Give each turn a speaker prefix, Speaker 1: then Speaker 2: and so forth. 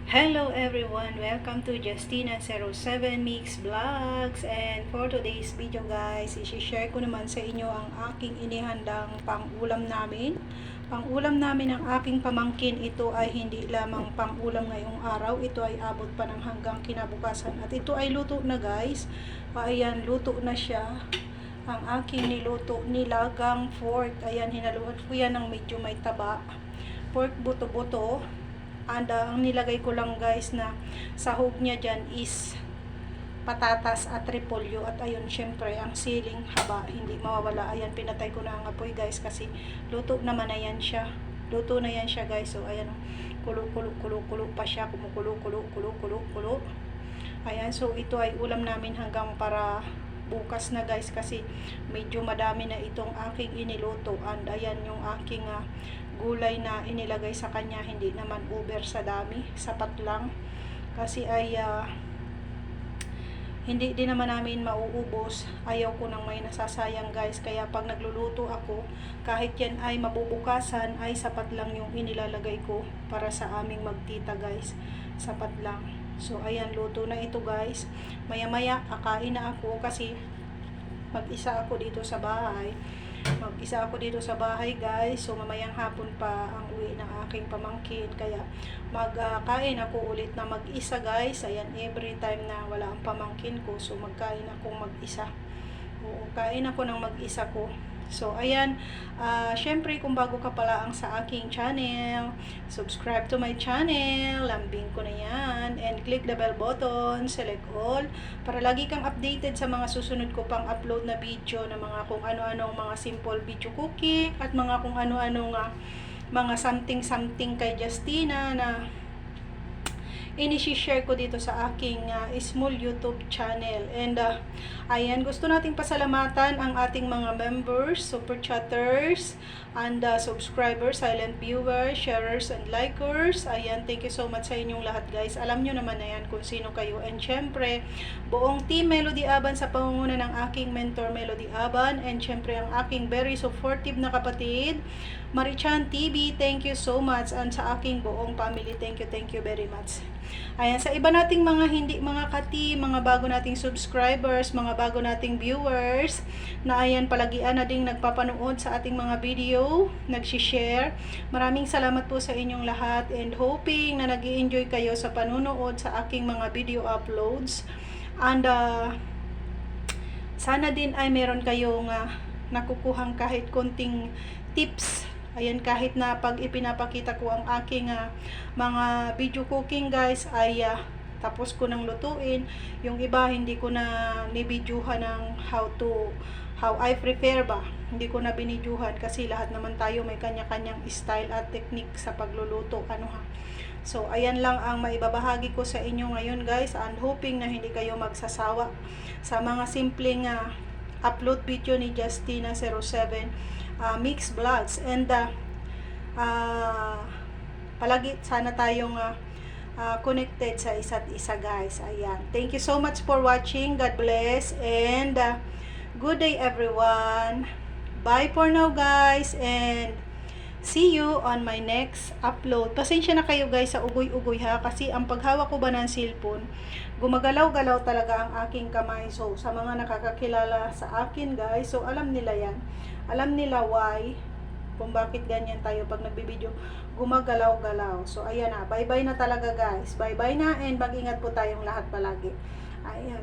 Speaker 1: Hello everyone! Welcome to Justina07 Mix Vlogs. And for today's video guys, i-share ko naman sa inyo ang aking inihandang pang-ulam namin. Pang-ulam namin ng aking pamangkin. Ito ay hindi lamang pang-ulam ngayong araw. Ito ay abot pa ng hanggang kinabukasan. At ito ay luto na guys. Ayan, luto na siya. Ang aking niluto, nilagang pork. Ayan, hinaluan ko yan ng medyo may taba. Pork buto-buto. And ang nilagay ko lang guys na sahog niya dyan is patatas at repolyo. At ayun, syempre, ang siling haba, hindi mawawala. Ayan, pinatay ko na ang apoy guys kasi luto naman na yan siya. Luto na yan siya guys. So, ayan, kulo-kulo pa siya. Kumukulo-kulo. Ayan, so ito ay ulam namin hanggang para bukas na guys kasi medyo madami na itong aking iniluto. And ayan yung aking gulay na inilagay sa kanya, hindi naman over sa dami, sapat lang kasi ay hindi din naman namin mauubos. Ayaw ko nang may nasasayang guys, kaya pag nagluluto ako, kahit yan ay mabubukasan, ay sapat lang yung inilalagay ko para sa aming magtita guys, sapat lang. So ayan, luto na ito guys. Maya maya kakain na ako kasi mag-isa ako dito sa bahay. Guys. So mamayang hapon pa ang uwi ng aking pamangkin. Kaya magkain ako ulit na mag-isa guys. Ayan, every time na wala ang pamangkin ko. So magkain akong mag-isa. Oo, kain ako ng mag-isa ko. So ayan, syempre kung bago ka pala ang sa aking channel, subscribe to my channel, lambing ko na yan, and click the bell button, select all, para lagi kang updated sa mga susunod ko pang upload na video na mga kung ano-anong mga simple video cooking, at mga kung ano-anong mga something kay Justina na ini-share ko dito sa aking small YouTube channel. And ayan, gusto nating pasalamatan ang ating mga members, super chatters, and subscribers, silent viewers, sharers, and likers. Ayan, thank you so much sa inyong lahat guys. Alam nyo naman na yan kung sino kayo. And syempre, buong team Melody Aban sa pangunguna ng aking mentor Melody Aban. And syempre, ang aking very supportive na kapatid, Marichan TV, thank you so much. And sa aking buong family, thank you very much. Ayan, sa iba nating mga hindi mga ka-team, mga bago nating subscribers, mga bago nating viewers, na ayan, palagian na ding nagpapanood sa ating mga video, nag-share. Maraming salamat po sa inyong lahat, and hoping na nag-i-enjoy kayo sa panunood sa aking mga video uploads. And sana din ay meron kayong nakukuhang kahit konting tips. Ayan, kahit na pag ipinapakita ko ang aking mga video cooking guys ay tapos ko nang lutuin. Yung iba hindi ko na nibidyuhan ng how I prepare ba. Hindi ko na binidyuhan kasi lahat naman tayo may kanya-kanyang style at technique sa pagluluto. So ayan lang ang maibabahagi ko sa inyo ngayon guys, and hoping na hindi kayo magsasawa sa mga simpleng upload video ni Justina07 Mix Vlogs. And palagi sana tayong connected sa isa't isa guys. Ayan, thank you so much for watching. God bless, and good day everyone. Bye for now guys, and see you on my next upload. Pasensya na kayo guys sa ugoy-ugoy ha, kasi ang paghawak ko ba ng cellphone, gumagalaw-galaw talaga ang aking kamay. So sa mga nakakakilala sa akin guys, so alam nila yan, alam nila why, kung bakit ganyan tayo pag nagbibideo, gumagalaw-galaw. So ayan na, bye-bye na talaga guys, bye-bye na, and mag-ingat po tayong lahat palagi. Ayan.